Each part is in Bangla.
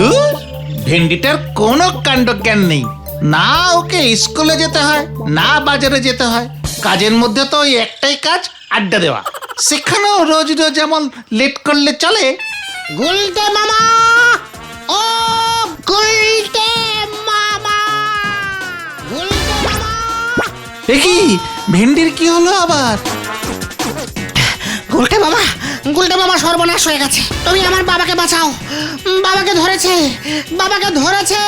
দূর, ভেন্ডিটার কোনো কাণ্ডজ্ঞান নেই। না ওকে স্কুলে যেতে হয়, না বাজারে যেতে হয়। কাজের মধ্যে তো ওই একটাই কাজ, আড্ডা দেওয়া। সেখানেও রোজ রোজ যেমন লেট করলে চলে। গুলটে মামা, ও গুলটে মামা, গুলটে মামা। দেখি ভেন্ডির কি হলো আবার? গুলটে মামা, গুলটে মামা সর্বনাশ হয়ে গেছে। তুমি আমার বাবাকে বাঁচাও। বাবাকে ধরেছে, বাবাকে ধরেছে।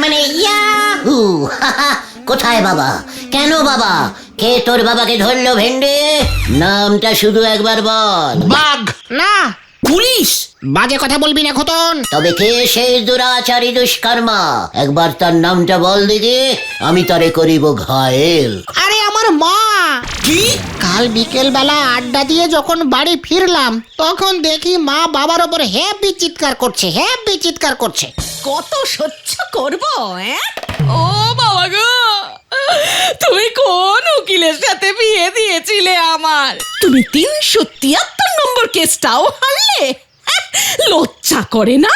মানে ইয়াহু! কোথায় বাবা? কেন বাবা? কে তোর বাবাকে ধরলো ভেন্ডে? নামটা শুধু একবার বল। বাঘ। না, পুলিশ। বাজে কথা বলবি না খোতন। তবে কে সেই দুরাচারী দুষ্কর্মা? একবার তার নামটা বল দেখি, আমি তারে করিব ঘায়েল। আরে আমার মা। কি? কাল বিকেল বেলা আড্ডা দিয়ে যখন বাড়ি ফিরলাম তখন দেখি মা বাবার ওপর হেব্বি চিৎকার করছে, হেব্বি চিৎকার করছে। কত সহ্য করব? ও বাবা গো, তুমি কোন উকিলের সাথে বিয়ে দিয়েছিলে আমার? তুমি 373 নম্বর কেসটাও হারলে? লজ্জা করে না?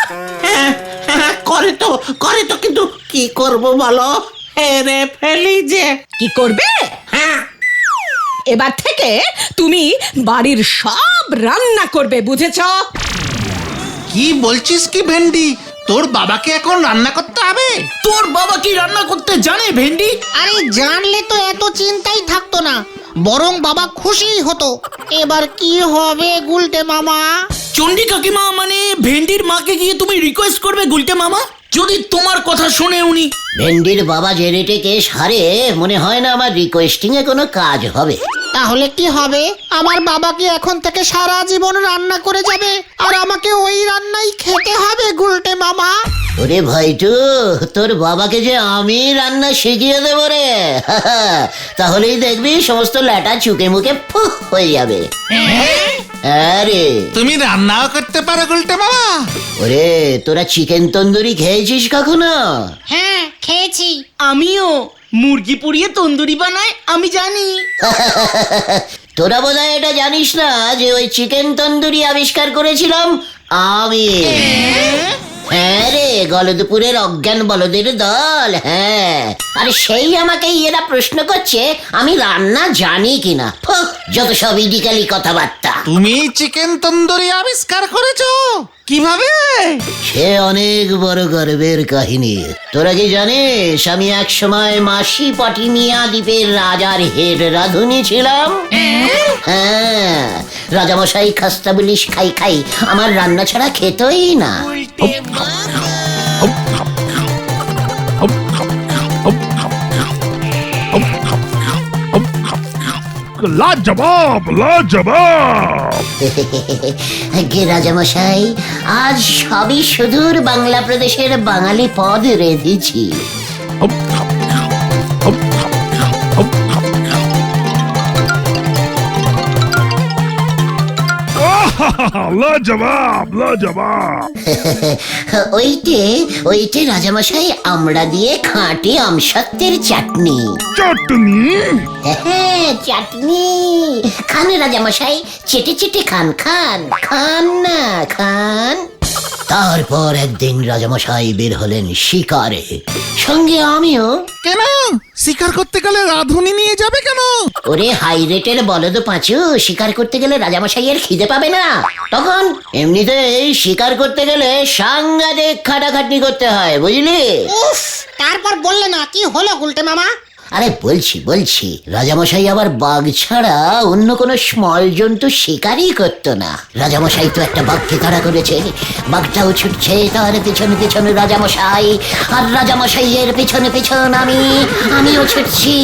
করে তো কিন্তু কি করব বলো? হেরে ফেলি যে। কি করবে? এবার থেকে তুমি বাড়ির সব রান্না করবে, বুঝেছো? কি বলছিস কি ভেন্ডি? তোর বাবাকে এখন রান্না করতে হবে? তোর বাবা কি রান্না করতে জানে ভেন্ডি? আরে জানলে তো এত চিন্তাই থাকতো না, বরং বাবা খুশি হতো। এবার কি হবে গুলটে মামা? চন্ডী কাকিমা মানে ভেন্ডির মাকে গিয়ে তুমি রিকোয়েস্ট করবে গুলটে মামা, যদি তোমার কথা শুনে উনি। ভেন্ডির বাবা যে রেটে কেস হারে, মনে হয় না আমার রিকোয়েস্টিং এ কোনো কাজ হবে। তাহলে কি হবে? আমার বাবা কি এখন থেকে সারা জীবন রান্না করে যাবে আর আমাকে ওই রান্নাই খেতে হবে গুলটে মামা? ওরে ভাইটু, তোর বাবাকে যে আমি রান্না শিখিয়ে দেবো রে। তাহলেই দেখবি সমস্ত ল্যাটা চুকে মুখে ফুক হয়ে যাবে। আরে তুমি রান্নাও করতে পারো গুলটে মামা? ওরে, তোরা চিকেন তন্দুরি খেয়েছিস কখনো? হ্যাঁ, খেয়েছি। আমিও মুরগি পুড়িয়ে তন্দুরি বানাই, আমি জানি। তোরা বোধহয় এটা জানিস না যে ওই চিকেন তন্দুরি আবিষ্কার করেছিলাম আমি। হ্যাঁ রে, গলদপুরের অজ্ঞান বলদের দল। হ্যাঁ, আরে সেই আমাকে এরা প্রশ্ন করছে আমি রান্না জানি কিনা। যত সব ইডিকালি কথাবার্তা। তুমি চিকেন তন্দুরি আবিষ্কার করেছো? কিভাবে? সে অনেক বড় গর্বের কাহিনী। তোরা কি জানিস আমি এক সময় মাসি পটিমিয়া দ্বীপের রাজার হেড রাঁধুনি ছিলাম? হ্যাঁ, রাজামশাই খাস্তা বিলিশ খাই খাই আমার রান্না ছাড়া খেতই না। লাজবাব লাজবাব। গে রাজামশাই, আজ সবই সুদূর বাংলা প্রদেশের বাঙালি পদ রেঁধেছি। লাজবাব লাজবাব। ওইটে রাজামশাই আমরা দিয়ে খাঁটি আমসত্ত্বের চাটনি। চাটনি? হ্যাঁ, চাটনি। খান রাজামশাই, চেটে চেটে খান, খান খান না খান। তারপর একদিন রাজামশাই বের হলেন শিকারে, সঙ্গে আমিও। কেন শিকার করতে গেলে রাঁধুনি নিয়ে যাবে কেন? ওরে হাই রেটের বলদ পাঁচু, শিকার করতে গেলে রাজামশাইয়ের খিদে পাবে না তখন? এমনিতেই শিকার করতে গেলে সাংঘাতিক খাটাখাটনি করতে হয়, বুঝলি? উফ, তারপর বললে না কি হলো গুলটে মামা? আরে বলছি রাজামশাই আবার বাঘ ছাড়া অন্য কোনো স্মল জন্তু শিকারই করতো না। রাজামশাই তো একটা বাঘকে তাড়া করেছে, বাঘটাও ছুটছে তার পিছনে পিছনে রাজামশাই, আর রাজামশাই এর পিছনে পিছন আমিও ছুটছি।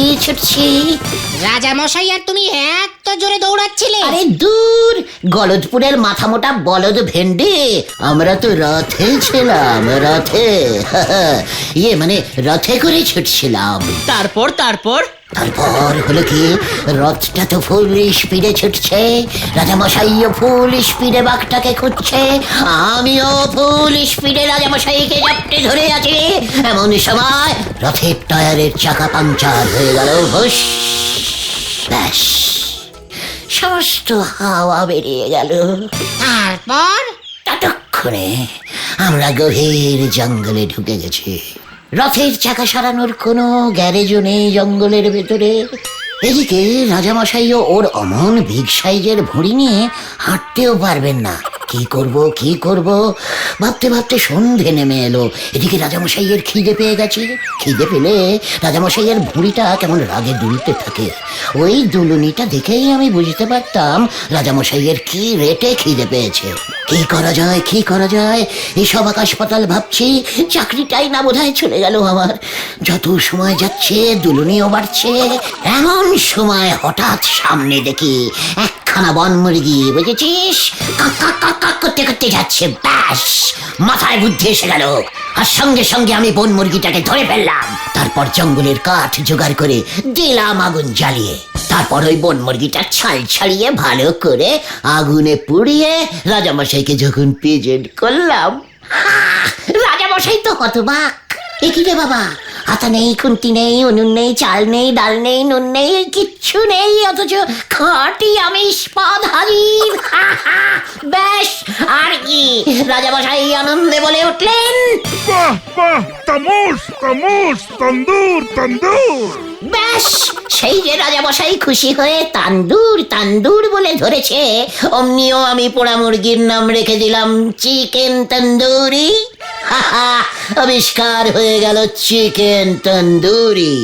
রাজামশাই আর তুমি এত জোরে দৌড়াচ্ছিলে? আরে দূর, গলদপুরের মাথা মোটা বলদ ভেন্ডি, আমরা তো রথে ছিলাম, রথে। মানে রথে করে ছুটছিলাম। তারপর হলো কি, রথটা তো ফুল স্পিডে ছুটছে, রাজামশাইও ফুল স্পিডে বাঘটাকে খুঁজছে, আমিও ফুল স্পিডে রাজামশাইকে জাপটে ধরে আছি। এমন সময় রথের টায়ারের চাকা পাংচার হয়ে গেল। হুস, ব্যাস, সমস্ত হাওয়া বেরিয়ে গেল। তারপর? ততক্ষণে আমরা গভীর জঙ্গলে ঢুকে গেছি। রথের চাকা সারানোর কোনো গ্যারেজও নেই জঙ্গলের ভেতরে। এদিকে রাজামশাইও ওর অমন বিগ সাইজের ভুঁড়ি নিয়ে হাঁটতেও পারবেন না। কি করব ভাবতে ভাবতে সন্ধে নেমে এলো। এদিকে রাজামশাইয়ের খিদে পেয়ে গেছে। খিদে পেলে রাজামশাইয়ের ভুঁড়িটা কেমন রাগে দুলতে থাকে। ওই দুলুনিটা দেখেই আমি বুঝতে পারতাম রাজামশাইয়ের কি রেটে খিদে পেয়েছে। কি করা যায় এসব আকাশ পাতাল ভাবছি, চাকরিটাই না বোধহয় চলে গেল আমার। যত সময় যাচ্ছে দুলুনিও বাড়ছে। এমন সময় হঠাৎ সামনে দেখি একখানা বন মুরগি, বুঝেছিস, কাক কাক কাক কাক করতে করতে যাচ্ছে। ব্যাস, মাথায় বুদ্ধি এসে গেল। আর সঙ্গে সঙ্গে আমি বন মুরগিটাকে ধরে ফেললাম। তারপর জঙ্গলের কাঠ জোগাড় করে দিলাম আগুন জ্বালিয়ে। তারপর ওই বন মুরগিটা ছাল ছাড়িয়ে ভালো করে আগুনে পুড়িয়ে রাজামশাইকে যখন প্রেজেন্ট করলাম, রাজামশাই তো হতবাক। এ কি রে বাবা, আটা নেই, খুন্তি নেই, উনুন নেই, চাল নেই, ডাল নেই, নুন নেই, কিচ্ছু নেই, অথচ খাঁটি আমিষ পদ হাজির। বেশ, আর কি? রাজামশাই আনন্দে বলে উঠলেন, বাহ বাহ, তামোস তামোস, তন্দুর তন্দুর। ব্যাস, সেই যে রাজামশাই খুশি হয়ে তান্দুর তান্দুর বলে ধরেছে, অমনিও আমি পোড়া মুরগির নাম রেখে দিলাম চিকেন তন্দুরি। আবিষ্কার হয়ে গেল চিকেন তন্দুরি।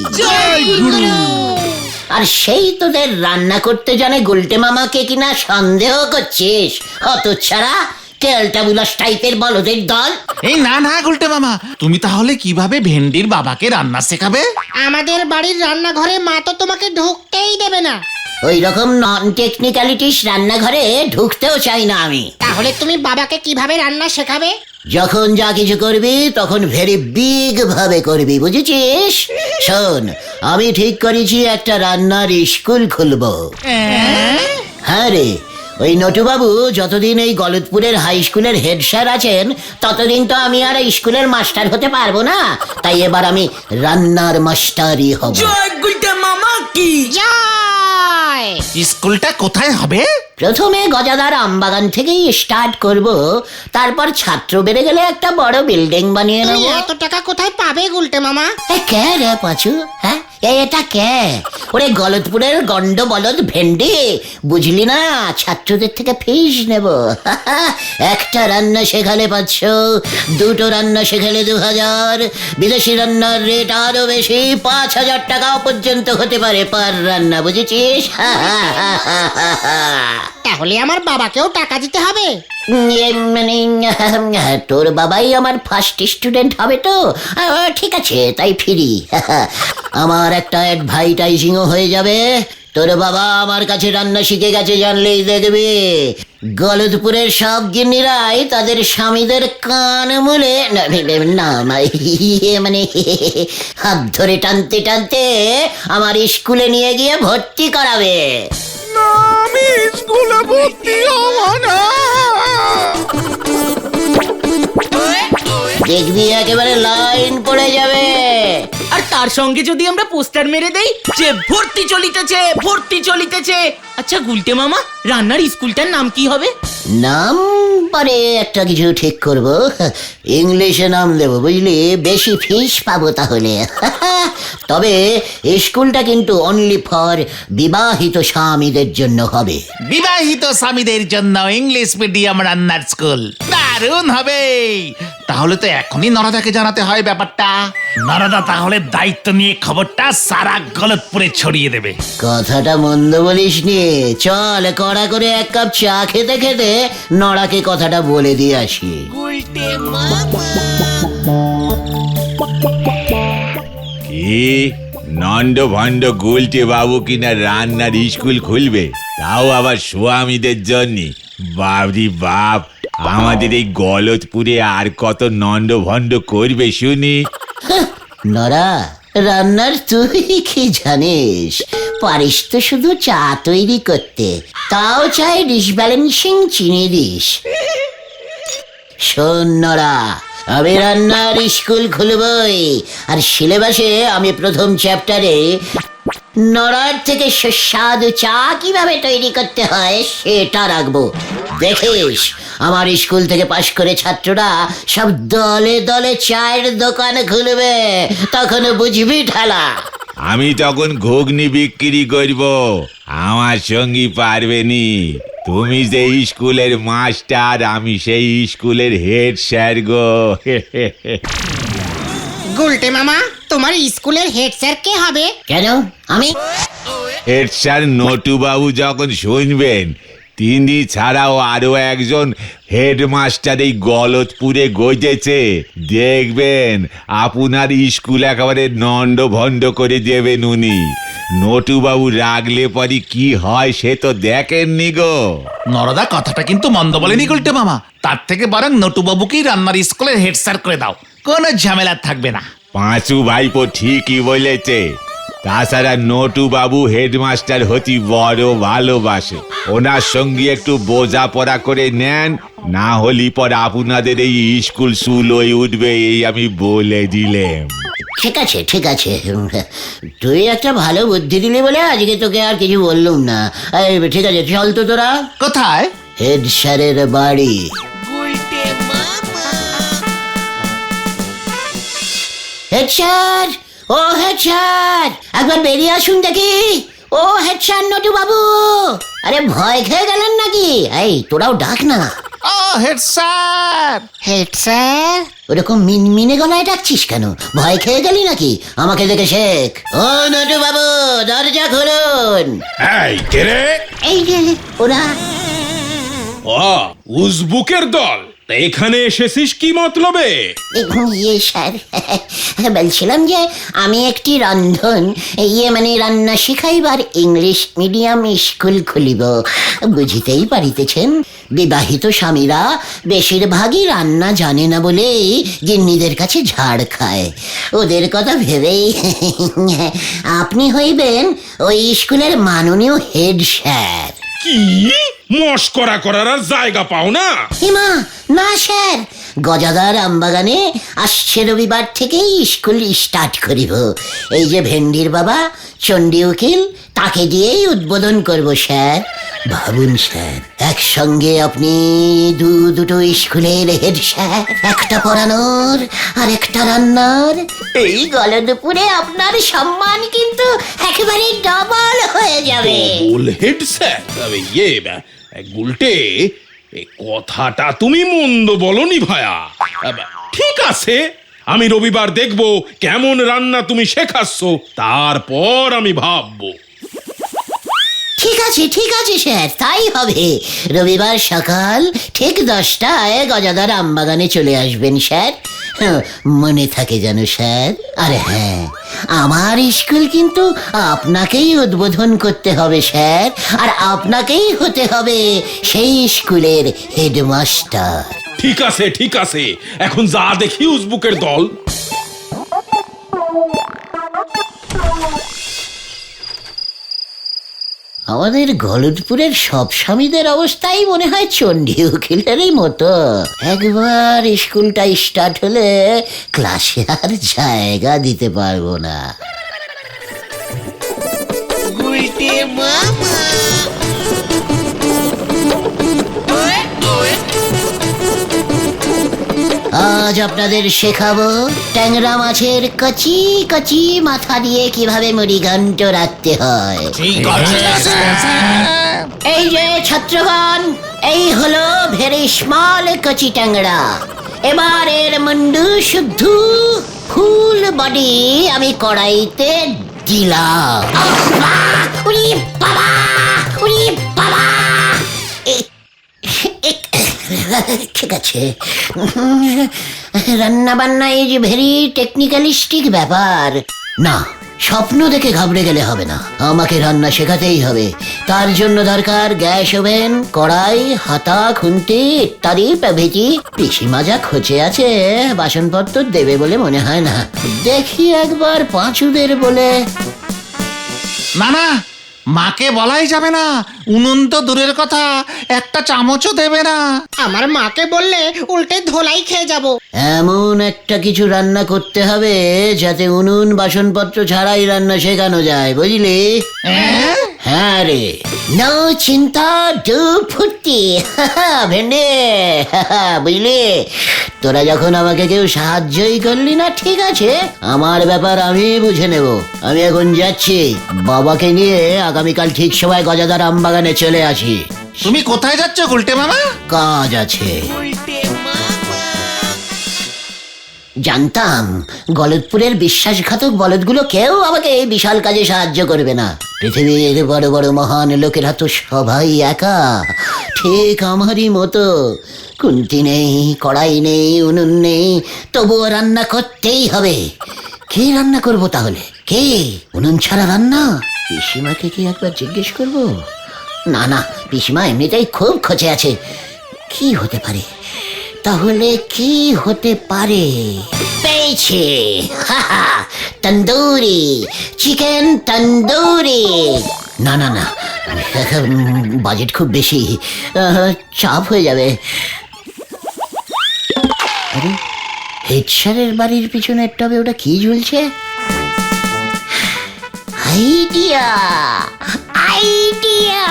আর সেই তোদের রান্না করতে জানে গুলটে মামাকে কিনা সন্দেহ করছিস? হতচ্ছাড়া, কেলটা বুলাস টাইপের বলদের দল। এই না গুলটে মামা, তুমি তাহলে কিভাবে ভেন্ডির বাবাকে রান্না শেখাবে? আমাদের বাড়ির রান্নাঘরে মা তো তোমাকে ঢুকতেই দেবে না। ওই রকম নন টেকনিক্যালিটিস রান্নাঘরে ঢুকতেও চাই না আমি। তাহলে তুমি বাবাকে কিভাবে রান্না শেখাবে? যখন যা কিছু করবি তখন ভেরি বিগ ভাবে করবি, বুঝেছিস? শোন, আমি ঠিক করেছি একটা রান্নার স্কুল খুলবো। হ্যাঁ রে, ওই নটুবাবু যতদিন এই গলতপুরের হাই স্কুলের হেড স্যার আছেন ততদিন তো আমি আর এই স্কুলের মাস্টার হতে পারবো না। তাই এবার আমি রান্নার মাস্টারই হব। জয় গুলটে মামা কি জয়! স্কুলটা কোথায় হবে? প্রথমে গজাদার আমবাগান থেকেই স্টার্ট করব, তারপর ছাত্র বেড়ে গেলে একটা বড় বিল্ডিং বানিয়ে তুমি নেব। এত টাকা কোথায় পাবে গুলটে মামা? কে রে পাচু? হ্যাঁ, এটা কে? ওরে গলতপুরের গন্ড বলদ ভেন্ডি, বুঝলি না? ছাত্রদের থেকে ফিস নেব। একটা রান্না শেখালে 500, দুটো রান্না শেখালে 2000, বিদেশি রান্নার রেট আরো বেশি, 5000 টাকাও পর্যন্ত হতে পারে পার রান্না, বুঝেছিস? তাহলে আমার বাবাকেও টাকা দিতে হবে? মানে তোর বাবাই আমার ফার্স্ট স্টুডেন্ট হবে তো? ঠিক আছে, তাই ফিরি। আমার একটা অ্যাডভার্টাইজিংও হয়ে যাবে। তোর বাবা আমার কাছে রান্না শিখে গেছে জানলেই দেখবি গলতপুরের সব গিন্নিরাই তাদের স্বামীদের কান মুলে মানে হাত ধরে টানতে টানতে আমার স্কুলে নিয়ে গিয়ে ভর্তি করাবে। আমি স্কুলে ভর্তি হব না। দেখবি একেবারে লাইন পড়ে যাবে। আর তার সঙ্গে যদি আমরা পোস্টার মেরে দেই যে ভর্তি চলিতেছে। আচ্ছা গুলটে মামা, রান্নার স্কুলটার নাম কি হবে? নাম পরে একটা কিছু ঠিক করব, ইংলিশে নাম দেব, বুঝলি? বেশি ফিস পাবো তাহলে। তবে স্কুলটা কিন্তু অনলি ফর বিবাহিত স্বামীদের জন্য হবে। বিবাহিত স্বামীদের জন্য ইংলিশ মিডিয়াম রান্নার স্কুল, দারুণ হবে। তাহলে তো এখনই নরাদাকে জানাতে হয় ব্যাপারটা। নরাদা তাহলে দায়িত্ব নিয়ে খবরটা সারা গলতপুরে ছড়িয়ে দেবে। কথাটা মন্দ বলিস নি। চল, কড়া করে এক কাপ চা খেতে খেতে নড়াকে কথাটা বলে দিয়ে আসি। কি নন্দ ভণ্ড গুলটে বাবু কিনা রান্নার স্কুল খুলবে, তাও আবার স্বামীদের জন্য? বাবরি বাপ, আমাদের এই গলতপুরে আর কত নন্দ ভণ্ড করবে শুনি। নরা, রান্নার তুই কি জানিস? পারিস তো শুধু চা তৈরি করতে, তাও চাই ডিসব্যালেন্সিং চিনি দিস। শোন নরা, আমি রান্নার স্কুল খুলবই, আর সিলেবাসে আমি প্রথম চ্যাপ্টারে নড়ার থেকে সুস্বাদু চা কিভাবে তৈরি করতে হয় সেটা রাখবো। দেখিস আমার স্কুল থেকে পাশ করে ছাত্ররা সব দলে দলে চায়ের দোকান খুলবে, তখন বুঝবি ঠেলা। আমি তখন ঘুগনি বিক্রি করব, আমার সঙ্গী পারবে নি। তুমি যে স্কুলের মাস্টার, আমি সেই স্কুলের হেড স্যার গো। গুলটে মামা, তোমার স্কুলের হেড স্যার কে হবে? কেন আমি? হেড স্যার নটু বাবু যখন শুনবেন তিনি ছাড়াও আরো একজন হেডমাস্টার এই গলতপুরে গজেছে, দেখবেন আপনার স্কুল একেবারে নন্ড ভণ্ড করে দেবেন উনি। নটু বাবু রাগলে পরে কি হয় সে তো দেখেননি গো। নরদা কথাটা কিন্তু মন্দ বলেনি গুলটে মামা। তার থেকে বরং নটুবাবুকেই রান্নার স্কুলের হেড স্যার করে দাও, কোনো ঝামেলা থাকবে না। পাঁচু ভাইপো ঠিকই বলেছে। তাছাড়া নটু বাবু হেডমাস্টার হতি বড় ভালোবাসে, ওনার সঙ্গে একটু বোঝাপড়া করে নেন, না হলি পর আপনাদের এই স্কুল সুল হয়ে উঠবে, এই আমি বলে দিলাম। ঠিক আছে ঠিক আছে, তুই একটা ভালো বুদ্ধি দিলি বলে আজকে তোকে আর কিছু বললুম না। এই, ঠিক আছে চল তো তোরা কোথায়? হেড স্যারের বাড়ি। হেড স্যার, ও হেড স্যার, একবার বেরিয়ে আসুন দেখি। ও হেড স্যার নটু বাবু, আরে ভয় খেয়ে গেলেন নাকি? এই তোরাও ডাক না। ও হেড স্যার। Head sir? ওরকম মিনমিনে গলায় ডাকছিস কেন? ভয় খেয়ে গেলি নাকি? আমাকে দেখে শেখ। ও নটু বাবু, দরজা খুলুন। এই কে রে? এই যে ওরা। ও উজবুকের দল, তা এখানে এসেছিস কি মতলবে? ইয়ে স্যার, বলছিলাম যে আমি একটি মানে রান্না শিখাইবার ইংলিশ মিডিয়াম স্কুল খুলিব। বুঝিতেই পারিতেছেন, বিবাহিত স্বামীরা বেশিরভাগই রান্না জানে না বলেই গিন্নিদের কাছে ঝাড় খায়। ওদের কথা ভেবেই আপনি হইবেন ওই স্কুলের মাননীয় হেড স্যার। কি মস্করা করার আর জায়গা পাও না? হিমা না স্যার, গজাদার আমবাগানে আসছে রবিবার থেকেই স্কুল স্টার্ট করিব। এই যে ভেন্ডির বাবা চণ্ডী উকিল, তাকে দিয়েই উদ্বোধন করব স্যার। ভাবুন স্যার, একসঙ্গে আপনি দুটো স্কুলের হেড স্যার, একটা পড়ানোর আর একটা রান্নার। এই গলদপুরে আপনার সম্মান কিন্তু একেবারে ডবল হয়ে যাবে। বল হেড স্যার, গুলটে, এই কথাটা তুমি মন্দ বলনি ভায়া। ঠিক আছে, আমি রবিবার দেখব কেমন রান্না তুমি শেখাচ্ছ, তারপর আমি ভাববো। ঠিক আছে স্যার, তাই হবে। রবিবার সকাল ঠিক 10টায় গজাদার আমবাগানে চলে আসবেন স্যার। মনে থাকে যেন স্যার। আর হ্যাঁ, আমার স্কুল কিন্তু আপনাকেই উদ্বোধন করতে হবে স্যার, আর আপনাকেই হতে হবে সেই স্কুলের হেডমাস্টার। ঠিক আছে, এখন যা দেখি উজবুকের দল। আমাদের গলদপুরের সব স্বামীদের অবস্থাই মনে হয় চণ্ডী উকিলেরই মতো। একবার স্কুলটা স্টার্ট হলে ক্লাসে আর জায়গা দিতে পারবো না। আজ আপনাদের শেখাবো ট্যাংরা মাছের কচি কচি মাথা দিয়ে কিভাবে মুড়িঘণ্ট রাখতে হয়। ঠিক আছে স্যার। এই যে ছাত্রগণ, এই হলো ভেরি স্মল কচি ট্যাংরা। এবার এর মুন্ডু শুদ্ধ ফুল বডি আমি কড়াইতে দিলাম। উরি বাবা, উরি বাবা। ঠিক আছে, রান্না বান্না ইজ ভেরি টেকনিক্যালিস্টিক ব্যাপার। না, স্বপ্ন দেখে ঘাবড়ে গেলে হবে না, আমাকে রান্না শেখাতেই হবে। তার জন্য দরকার গ্যাস ওভেন, কড়াই, হাতা, খুন্তি ইত্যাদি প্রভৃতি। পিসিমা যা খোঁচে আছে, বাসনপত্র দেবে বলে মনে হয় না। দেখি একবার পাঁচুদের বলে। না, মাকে বলাই যাবে না। উনুন তো দূরের কথা, একটা চামচও দেবে না। আমার মাকে বললে উল্টে ধোলাই খেয়ে যাব। এমন একটা কিছু রান্না করতে হবে যাতে উনুন বাসনপত্র ছাড়াই রান্না শেখানো যায়, বুঝলি? হ্যাঁ রে, নো চিন্তা ডু ফুর্তি ভেন্ডে, বুঝলি? তোরা যখন আমাকে কেউ সাহায্যই করলি না, ঠিক আছে, আমার ব্যাপার আমি বুঝে নেব। আমি এখন যাচ্ছি, বাবাকে নিয়ে আগামীকাল ঠিক সময় গজাদার আমবাগানে চলে আসি। তুমি কোথায় যাচ্ছ গুলটে মামা? কাজ আছে। জানতাম গলদপুরের বিশ্বাসঘাতক বলদগুলো কেউ আমাকে এই বিশাল কাজে সাহায্য করবে না। পৃথিবীর বড় বড় মহান লোকেরা তো সবাই একা, ঠিক আমারই মতো। খুন্তি নেই, কড়াই নেই, উনুন নেই, তবুও রান্না করতেই হবে। কে রান্না করব তাহলে? কে? উনুন ছাড়া রান্না? পিসিমাকে কি একবার জিজ্ঞেস করব? না না, পিসিমা এমনিতেই খুব খচে আছে। কি হতে পারে তাহলে? কি হতে পারে? পেয়েছে, তন্দুরি, চিকেন তন্দুরি। না না না, বাজেট খুব বেশি, চাপ হয়ে যাবে। আরে, হেড স্যারের বাড়ির পিছনের টবে ওটা কি ঝুলছে? Idea, idea!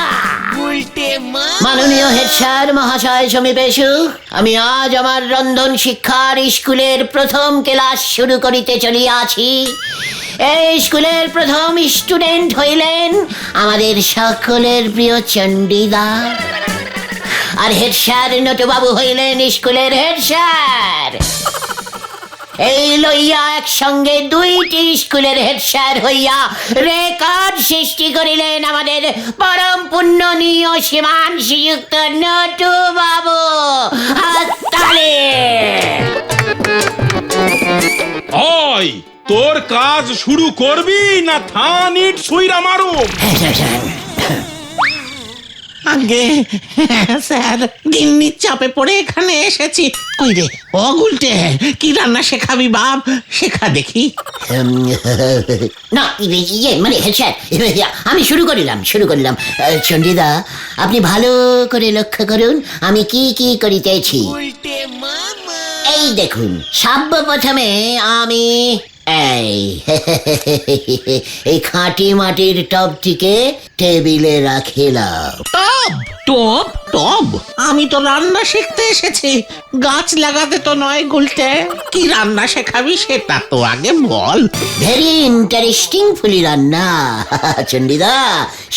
মাননীয় হেড স্যার মহাশয় সমীপেশু, আমি আজ আমার রন্ধন শিক্ষার স্কুলের প্রথম ক্লাস শুরু করিতে চলিয়াছি। এই স্কুলের প্রথম স্টুডেন্ট হইলেন আমাদের সকলের প্রিয় চণ্ডীদা, আর হেড স্যার নটুবাবু হইলেন স্কুলের হেড স্যার। এই লইয়া একসঙ্গে দুইটি স্কুলের হেড স্যার হইয়া রেকর্ড সৃষ্টি করিলেন আমাদের পরম পুণ্যনীয় শ্রীমান শ্রীযুক্ত নটু বাবু। হাততালি! ওই তোর কাজ শুরু করবি না থান ইট সুইরা মারুম? আগে স্যার, গিন্নির চাপে পড়ে এখানে এসেছি। কই রে ও গুলটে, কি রান্না শেখাবি বাপ? শেখা দেখি। না, মানে হেড স্যার, আমি শুরু করিলাম। চণ্ডীদা, আপনি ভালো করে লক্ষ্য করুন আমি কি কি করিতেছি। এই দেখুন, সর্বপ্রথমে আমি এই খাঁটি মাটির টবটিকে টেবিলে রাখিলাম। টব টব? আমি তো রান্না শিখতে এসেছি, গাছ লাগাতে তো নয় গুলটে। কি রান্না শেখাবি সেটা তো আগে বল। ভেরি ইন্টারেস্টিং ফুলি রান্না চণ্ডীদা,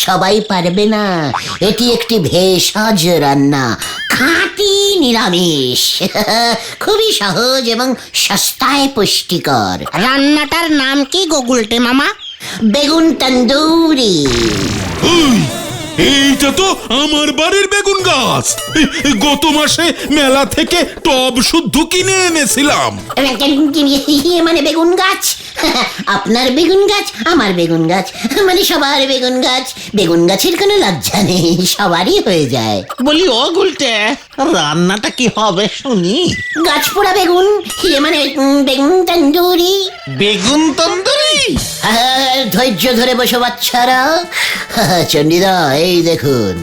সবাই পারবে না। এটি একটি ভেষজ রান্না, খাঁটি নিরামিষ, খুবই সহজ এবং সস্তায় পুষ্টিকর। রান্নাটার নাম কি গো গুলটে মামা? বেগুন তন্দুরি। এইটা তো আমার বাড়ির বেগুন গাছ। গত মাসে মেলা থেকে টব শুদ্ধ কিনে এনেছিলাম। মানে বেগুন গাছ? আপনার বেগুন গাছ, আমার বেগুন গাছ, মানে সবার বেগুন গাছ। বেগুন গাছের কোনো লজ্জা নেই, সবারই হয়ে যায়। বলি ও গুলটে, রান্নাটা কি হবে শুনি? গাছ পোড়া বেগুন, মানে বেগুন তন্দুরি। বেগুন তন্দুরি? ধৈর্য ধরে বসো বাচ্চারা। চণ্ডীদা, এই দেখুন।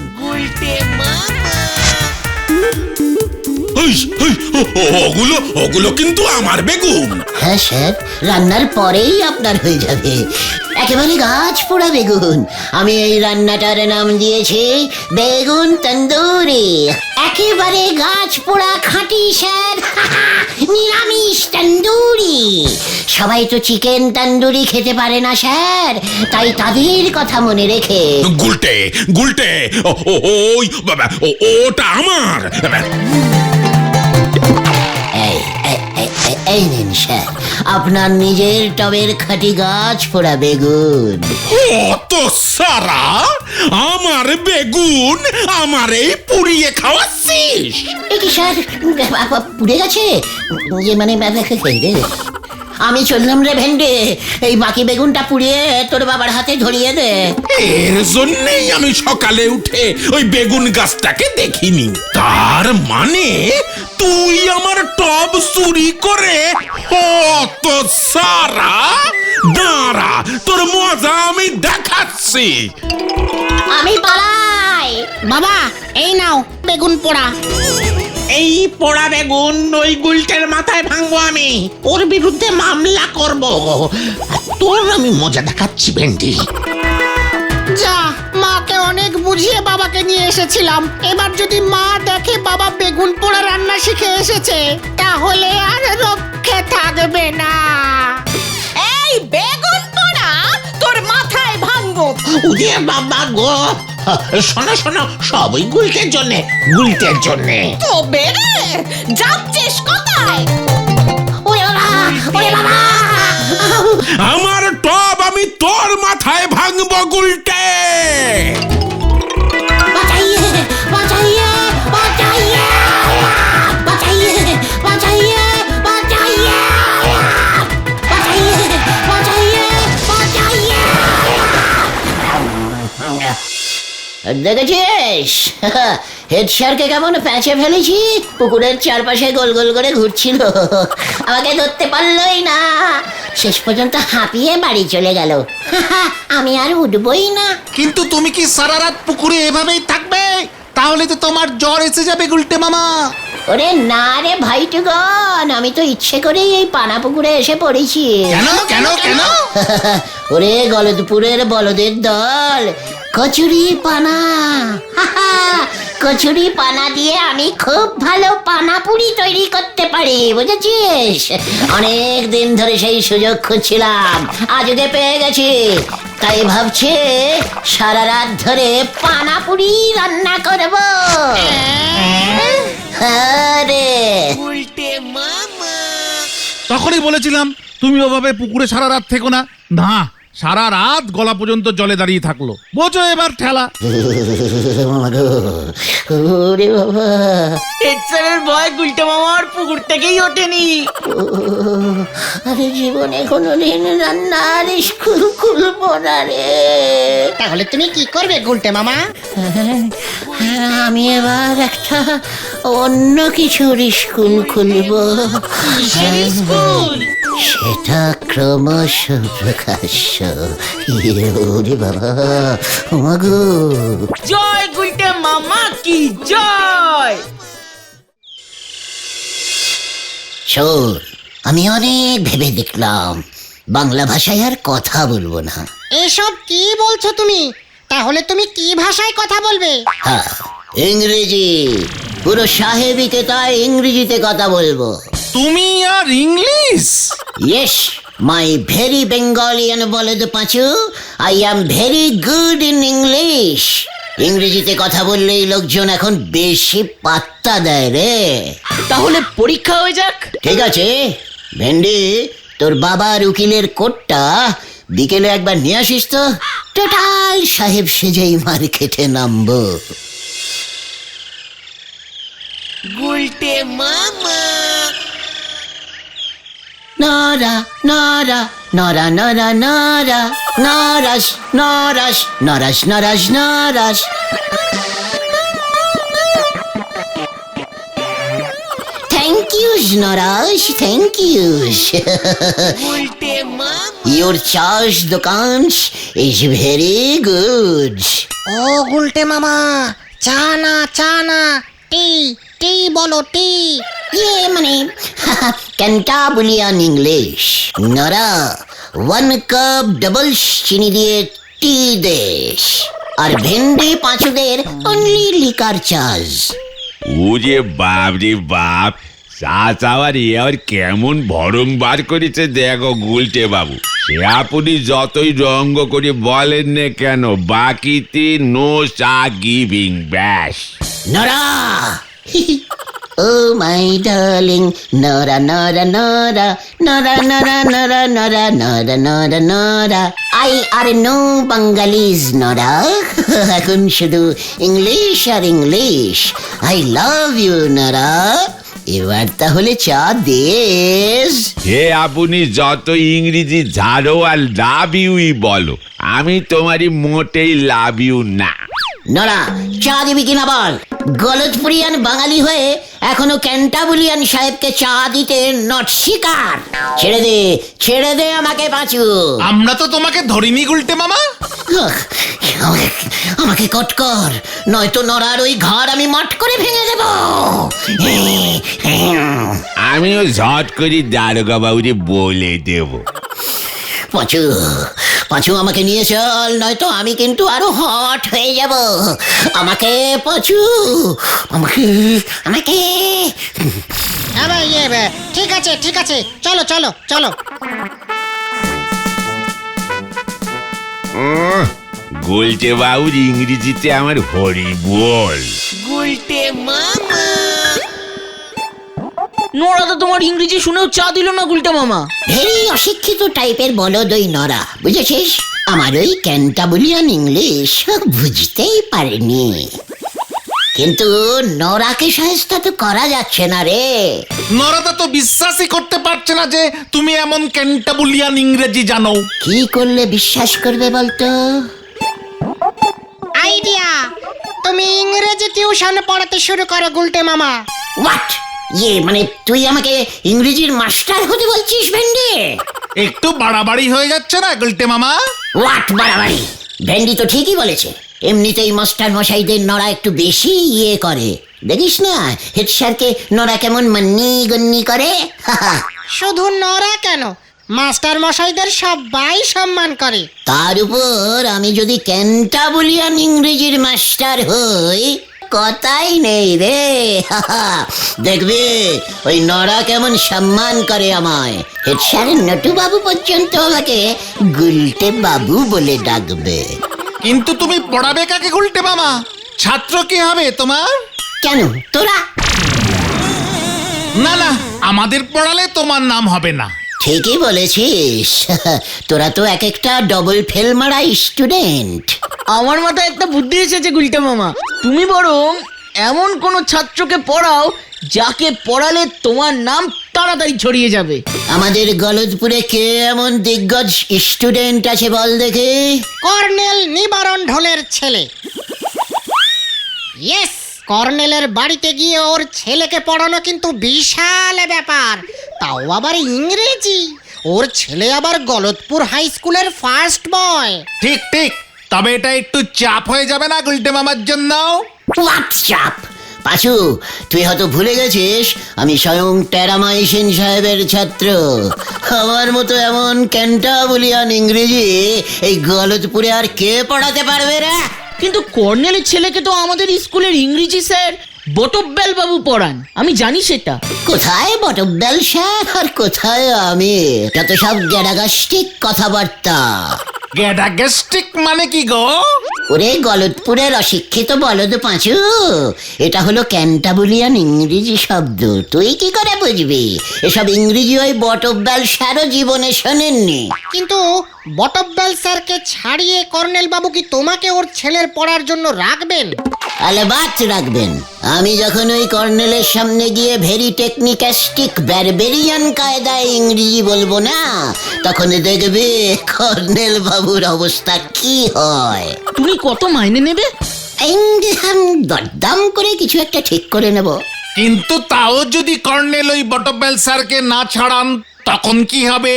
ওগুলো কিন্তু আমার বেগুন। হ্যাঁ স্যার, রান্নার পরেই আপনার হয়ে যাবে। একেবারে গাছ পোড়া বেগুন। আমি এই রান্নাটার নাম দিয়েছি বেগুন তন্দুরি। একেবারে গাছ পোড়া খাঁটি স্যার, নিরামিষ তন্দুরি। সবাই তো চিকেন তন্দুরি খেতে পারে না স্যার, তাই তাদের কথা মনে রেখে। গুলটে ওই বাবা, ওটা আমার। এই নিন স্যার, আপনার নিজের টবের খাঁটি গাছ পোড়া বেগুন। অত সারা আমার বেগুন আমারে পুড়িয়ে খাওয়াচ্ছিস? এ কি স্যার, পুড়ে গেছে? মানে আমি চললাম রে ভেন্ডে, এই বাকি বেগুনটা পুড়িয়ে তোর বাবার হাতে ধরিয়ে দে। এর জন্যই আমি সকালে উঠে ওই বেগুন গাছটাকে দেখিনি। তার মানে তুই আমার টব চুরি করে? অত সারা, দাঁড়া, তোর মজা আমি দেখাচ্ছি। আমি পালাই। বাবা, এই নাও বেগুন পোড়া। এই পোড়া বেগুন ওই গুলটের মাথায় ভাঙবো আমি, ওর বিরুদ্ধে মামলা করব। তোর আমি মজা দেখাচ্ছি ভেন্ডি। যা মাকে অনেক বুঝিয়ে বাবাকে নিয়ে এসেছিলাম। এবার যদি মা দেখে বাবা বেগুন পোড়া রান্না শিখে এসেছে, তাহলে আর রক্ষে থাকবে না। এই বেগুন পোড়া তোর মাথায় ভাঙবো। উদে বাবা গো, শোনো শোনো, সবই গুলটের জন্যে, গুলটের জন্যে। তবে রে, যাচ্ছিস কোথায়? আমার টব আমি তোর মাথায় ভাঙবো গুলটে। বাঁচাইয়ে বাঁচাইয়ে বাঁচাইয়ে বাঁচাইয়ে বাঁচাইয়ে বাঁচাইয়ে বাঁচাইয়ে বাঁচাইয়ে বাঁচাইয়ে। দেখেছিস হেড স্যারকে কেমন প্যাঁচে ফেলেছি? পুকুরের চারপাশে গোল গোল করে ঘুরছিল, আমাকে ধরতে পারলই না। শেষ পর্যন্ত হাঁপিয়ে বাড়ি চলে গেল। আমি আর উঠবই না। কিন্তু তুমি কি সারা রাত পুকুরে এভাবেই থাকবে? তাহলে তো তোমার জ্বর এসে যাবে গুলটে মামা। ওরে না রে ভাইটুগন, আমি তো ইচ্ছে করেই এই পানা পুকুরে এসে পড়েছি। কেন কেন কেন? ওরে গলদপুরের বলদের দল, কচুরি পানা। কচুরি পানা দিয়ে আমি খুব ভালো পানা পুরি তৈরি করতে পারি, বুঝেছিস? অনেক দিন ধরে সেই সুযোগ খুঁজছিলাম, আজ ওকে পেয়ে গেছি। তাই ভাবছি সারা রাত ধরে পানা পুরি রান্না করবো। আরে তখনই বলেছিলাম তুমি ওভাবে পুকুরে সারা রাত থেকো না। না, সারা রাত গলা পর্যন্ত জলে দাঁড়িয়ে থাকলো। বোঝো এবার ঠেলা। ওরে বাবা, হেড স্যারের ভয় গুলটে মামার পুকুর থেকেই ওঠেনি। আরে জীবনে কোনোদিন রান্নার স্কুল খুলবো না রে। তাহলে তুমি কি করবে গুলটে মামা? আমি এবার একটা অন্য কিছুর স্কুল খুলবো। সেটা ক্রমশ প্রকাশ্য। ওরে বাবা, ওমাগো। জয় গুলটে মামা কি জয়। শোন, আমি অনেক ভেবে দেখলাম বাংলা ভাষায় আর কথা বলবো না। এসব কি বলছো তুমি? তাহলে তুমি কি ভাষায় কথা বলবে? হ্যাঁ, ইংরেজি। পুরো সাহেবিকে তাই ইংরেজিতে কথা বলবো। তুমি আর English? Yes, my very Bengalian বলদ পাঁচু, I am very good in English. ইংরেজিতে কথা বললেই লোকজন এখন বেশি পাত্তা দেয় রে। তাহলে পরীক্ষা হয়ে যাক। ঠিক আছে ভেন্ডি, তোর বাবার উকিলের কোটটা বিকেলে একবার নিয়ে আসিস তো। টোটাল সাহেব সেজেই মার্কেটে নামবো। গুলটে মামা। নরা নরা নরা নরা নরা নরাস নরাস নরাস নরাস নরাস। Thank you, Narash. Thank you. Your charge dukans is very good. ও গুলটে মামা, চা না, টি টি বলো, টি। ইয়ে মানে ক্যান্টাবুলিয়ান ইংলিশ। নরা 1 কাপ ডাবল চিনি দিয়ে টি দেশ, আর ভেন্ডি পাঁচুদের অনলি লিকার চার্জ। ওরে বাপ রে বাপ, চা চাওয়ার আর কেমন ভরং বার করেছে দেখো গুলটে বাবু। সে আপনি যতই রঙ্গ করে বলেন না কেন, বাকিতে নো চা গিভিং, ব্যাস। নরা Oh my darling, Nora, Nora, Nora, Nora, Nora, Nora, Nora, Nora, Nora, Nora. I are no Bengalis, Nora. এখন শুধু ইংলিশ আর English. I love you, Nora. এবার তাহলে চা দেশ। হে আপনি যত ইংরেজি ঝাড়ো আর লাভ ইউই বলো, আমি তোমারই মোটেই লাভ ইউ না। নরা, চা দিবি কিনা বল। গলদপুরিয়ান বাঙালি হয়ে এখনো ক্যান্টাবুলিয়ান সাহেবকে চা দিতে নট শিকার। ছেড়ে দে আমাকে পাঁচু। আমরা তো তোমাকে ধরিনি গুলটে মামা। আমাকে কট কর, নয়তো নরার ওই ঘর আমি মট করে ভেঙে দেব। আমিও ঝট করে দারোগা বাবুরে বলে দেব। পাঁচু, পাঁচু আমাকে নিয়ে চল, নয়তো আমি কিন্তু আরো হট হয়ে যাব। আমাকে পাঁচু, আমাকে আমাকে ঠিক আছে ঠিক আছে, চলো চলো চলো। গুলটে বাবুর ইংরেজিতে আমার হরি বল। নোরা তো তোমার ইংরেজি শুনেও চা দিল না গুলটে মামা। ভেরি অশিক্ষিত টাইপের বলদ ওই নরা, বুঝেছিস? আমার ওই ক্যান্টাবুলিয়ান ইংলিশ বুঝতেই পারেনি। কিন্তু নরাকে সাহায্য তো করা যাচ্ছে না রে। নরদা তো বিশ্বাসই করতে পারছে না যে তুমি এমন ক্যান্টাবুলিয়ান ইংরেজি জানো। কি করলে বিশ্বাস করবে বলতো? আইডিয়া, তুমি ইংরেজি টিউশন পড়াতে শুরু করো গুলটে মামা। হোয়াট? মানে তুই আমাকে ইংরেজির মাস্টার হতে বলছিস ভেন্ডি? একটু বাড়াবাড়ি হয়ে যাচ্ছে না গুলটে মামা? হোয়াট বাড়াবাড়ি? ভেন্ডি তো ঠিকই বলেছে। এমনিতেই মাস্টার মশাইদের নড়া একটু বেশি করে, দেখিস না হেড স্যারকে নড়া কেমন মান্নি গন্নি করে। শুধু নরা কেন, মাস্টার মশাইদের সবাই সম্মান করে। তার উপর আমি যদি ক্যান্টাবুলিয়ান ইংরেজির মাস্টার হই, কথাই নেই রে। দেখবি ওই নরা কেমন সম্মান করে আমায়। হেড স্যার নটু বাবু পর্যন্ত আমাকে গুলটে বাবু বলে ডাকবে। কিন্তু তুমি পড়াবে কাকে গুলটে মামা? ছাত্র কি হবে তোমার? কেন তোরা? না না, আমাদের পড়ালে তোমার নাম হবে না। ঠিকই বলেছিস। তোরা তো এক একটা ডবল ফেল মারা স্টুডেন্ট। আমার মাথায় একটা বুদ্ধি এসেছে গুলটে মামা। তুমি বরং এমন কোন ছাত্রকে পড়াও যাকে পড়ালে তোমার নাম তাড়াতাড়ি ছড়িয়ে যাবে। আমাদের গলদপুরে কে এমন দিগ্গজ স্টুডেন্ট আছে বল দেখে? কর্নেল নিবারণ ঢোলের ছেলে। ইয়েস, কর্নেলের বাড়িতে গিয়ে ওর ছেলেকে পড়ানো কিন্তু বিশাল ব্যাপার, তাও আবার ইংরেজি। ওর ছেলে আবার গলদপুর হাই স্কুলের ফার্স্ট বয়। ঠিক ঠিক, তবে এটা একটু চাপ হয়ে যাবে না গুলটে মামার জন্য? হোয়াটসঅ্যাপ পাঁচু, তুই হয়তো ভুলে গেছিস আমি স্বয়ং টেরামাইসিন সাহেবের ছাত্র। আমার মতো এমন ক্যান্টাবুলিয়ান ইংরেজি এই গলদপুরে আর কে পড়াতে পারবে রে? কিন্তু কর্নেলের ছেলেকে তো আমাদের স্কুলের ইংরেজি স্যার বটব্যাল বাবু পড়ান, আমি জানি সেটা। কোথায় বটব্যাল স্যার আর কোথায় আমি? যত সব গ্যাডাগাস্টিক কথাবার্তা। গ্যাডাগাস্টিক মানে কি গো? ওরে গলদপুরের অশিক্ষিত বলদ পাঁচু, এটা হলো ক্যান্টাবুলিয়ান ইংরেজি শব্দ। তুই কি করে বুঝবি? এসব ইংরেজি ওই বটব্যাল স্যারও জীবনে শোনেননি। কিন্তু বটব্যাল স্যারকে ছাড়িয়ে কর্নেল বাবু কি তোমাকে ওর ছেলের পড়ার জন্য রাখবেন? আলবাত রাখবেন। আমি যখন ওই কর্নেলের সামনে গিয়ে ভেরি টেকনিক্যাস্টিক ব্যারবেরিয়ান কায়দায় ইংরেজি বলবো না, তখন দেখবে কর্নেল বাবুর অবস্থা কি হয়। তুমি কত মাইনে নেবে? দরদাম করে কিছু একটা ঠিক করে নেব। কিন্তু তাও যদি কর্নেল ওই বটব্যাল স্যারকে না ছাড়ান, তখন কি হবে?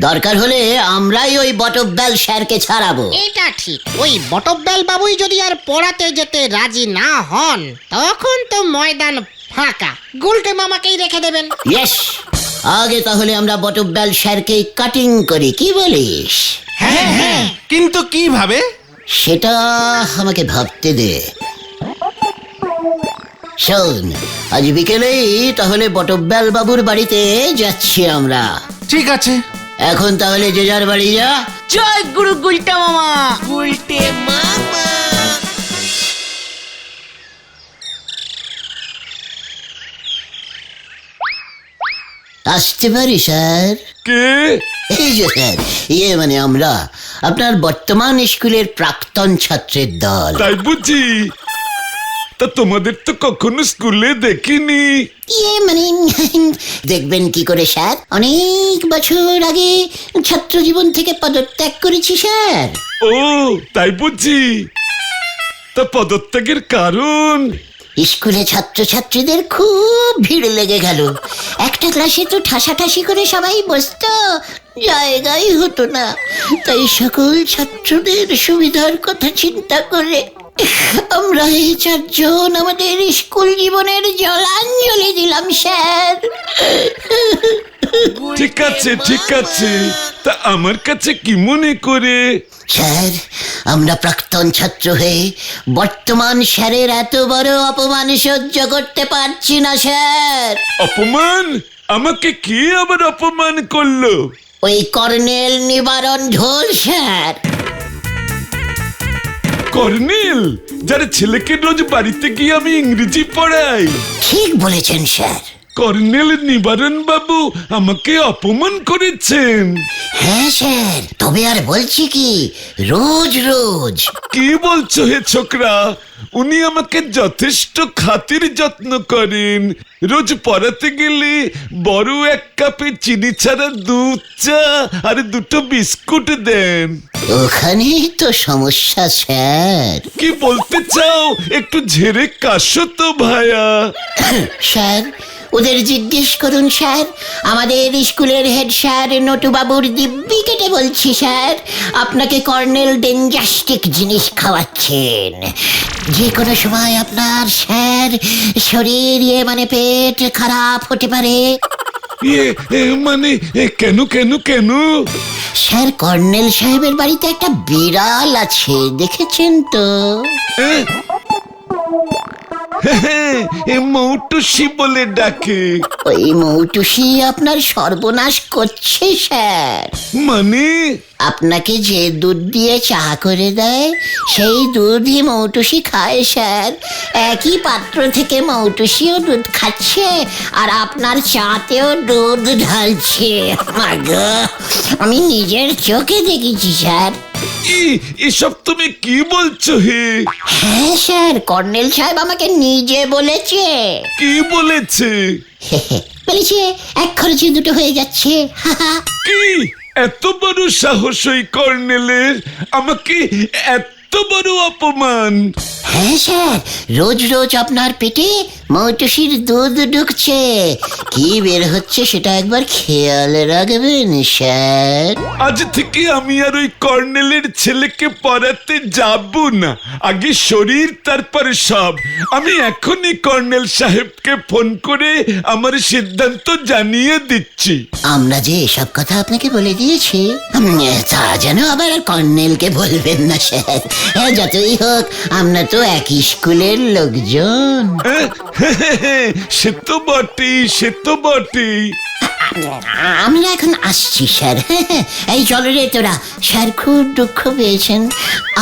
দরকার হলে আমরাই ওই বটব্যাল স্যারকে ছাড়াবো। এটা ঠিক, ওই বটব্যাল বাবুই যদি আর পড়াতে যেতে রাজি না হন, তখন তো ময়দান ফাঁকা, গুলটে মামাকেই রেখে দেবেন। ইয়েস, আগে তাহলে আমরা বটব্যাল স্যারকে কাটিং করি, কি বলিস? হ্যাঁ হ্যাঁ, কিন্তু কিভাবে? সেটা আমাকে ভাবতে দে। শোন, আজ বিকেলেই তাহলে বটব্যাল বাবুর বাড়িতে যাচ্ছি আমরা। ঠিক আছে, এখন তাহলে যে যার বাড়ি যা। জয় গুরু গুলটে মামা। আসতে পারি স্যার? কে? এই যে স্যার, মানে আমরা আপনার বর্তমান স্কুলের প্রাক্তন ছাত্রের দল। তাই বুঝি? তা তোমাদের তো কখনো স্কুলে দেখিনি। মানে দেখবেন কি করে স্যার, অনেক বছর আগে ছাত্র জীবন থেকে পদত্যাগ করেছি স্যার। ও তাই বুঝি? তা পদত্যাগের কারণ? স্কুলে ছাত্রছাত্রীদের খুব ভিড় লেগে গেল। একটা ক্লাসে তো ঠাসাঠাসি করে সবাই বসতো, জায়গাই হতো না। তাই সকল ছাত্রদের সুবিধার কথা চিন্তা করে আমরা এই চারজন আমাদের স্কুল জীবনের জলাঞ্জলি দিলাম স্যার। ঠিক আছে ঠিক আছে, তা আমার কাছে কি মনে করে? স্যার, আমরা প্রাক্তন ছাত্র হয়ে বর্তমান স্যারের এত বড় অপমান সহ্য করতে পারছি না স্যার। অপমান? আমাকে কে আবার অপমান করলো? ওই কর্নেল নিবারণ ঢোল স্যার। কর্নেল, যার ছেলেকে রোজ বাড়িতে গিয়ে আমি ইংরেজি পড়াই। ঠিক বলেছেন স্যার। কর্নেল নিবারণ বাবু আমাকে অপমান করেছেন। হ্যাঁ স্যার, তবে আর বলছি কি, রোজ রোজ। কি বলছো হে ছোকরা? উনি আমাকে যথেষ্ট খাতির যত্ন করেন। রোজ পড়াতে গেলে বড় এক কাপে চিনি ছাড়া দুধ চা আর দুটো বিস্কুট দেন। ওখানেই তো সমস্যা স্যার। কি বলতে চাও? একটু ঝেড়ে কাশো তো ভায়া। স্যার, ওদের জিজ্ঞেস করুন স্যার। আমাদের স্কুলের হেড স্যার নটুবাবুর দিব্যি কেটে বলছি স্যার, আপনাকে কর্নেল ডেঞ্জাস্টিক জিনিস খাওয়াচ্ছেন। যে কোনো সময় আপনার স্যার শরীর মানে পেট খারাপ হতে পারে। মানে কেন কেন কেন? স্যার, কর্নেল সাহেবের বাড়িতে একটা বিড়াল আছে, দেখেছেন তো? মৌটুসি বলে ডাকে। ওই মৌটুসি আপনার সর্বনাশ করছে স্যার। মানে? আপনাকে যে দুধ দিয়ে চা করে দেয় সেই দুধই মৌটুসি খায় স্যার। একই পাত্র থেকে মৌটুসিও দুধ খাচ্ছে আর আপনার চাতেও দুধ ঢালছে। মাগো, আমি নিজের চোখে দেখেছি স্যার। এসব তুমি কি বলছো হে? হ্যাঁ স্যার, কর্নেল সাহেব আমাকে নিজে বলেছে। কি বলেছে? বলেছে এক খরচে দুটো হয়ে যাচ্ছে। কি এত বড় সাহস ওই কর্নেলের? আমাকে এত বড় অপমান? হ্যাঁ স্যার, রোজ রোজ আপনার পেটে মৌটুসির দুধ ঢুকছে, কি বের হচ্ছে সেটা একবার খেয়াল রাখবেন স্যার। আজ থেকে আমি আর ওই কর্নেলের ছেলেকে পড়াতে যাব না। আগে শরীর তারপরে সব। আমি এখনই কর্নেল সাহেবকে ফোন করে আমার সিদ্ধান্ত জানিয়ে দিচ্ছি। আমরা যে এসব কথা আপনাকে বলে দিয়েছি, তা যেন আবার কর্নেলকে বলবেন না স্যার। যতই হোক আমরা তো একই স্কুলের লোকজন। সে তো বটেই, সে তো বটেই। আমরা এখন আসছি স্যার। এই চলো রে তোরা, স্যার খুব দুঃখ পেয়েছেন,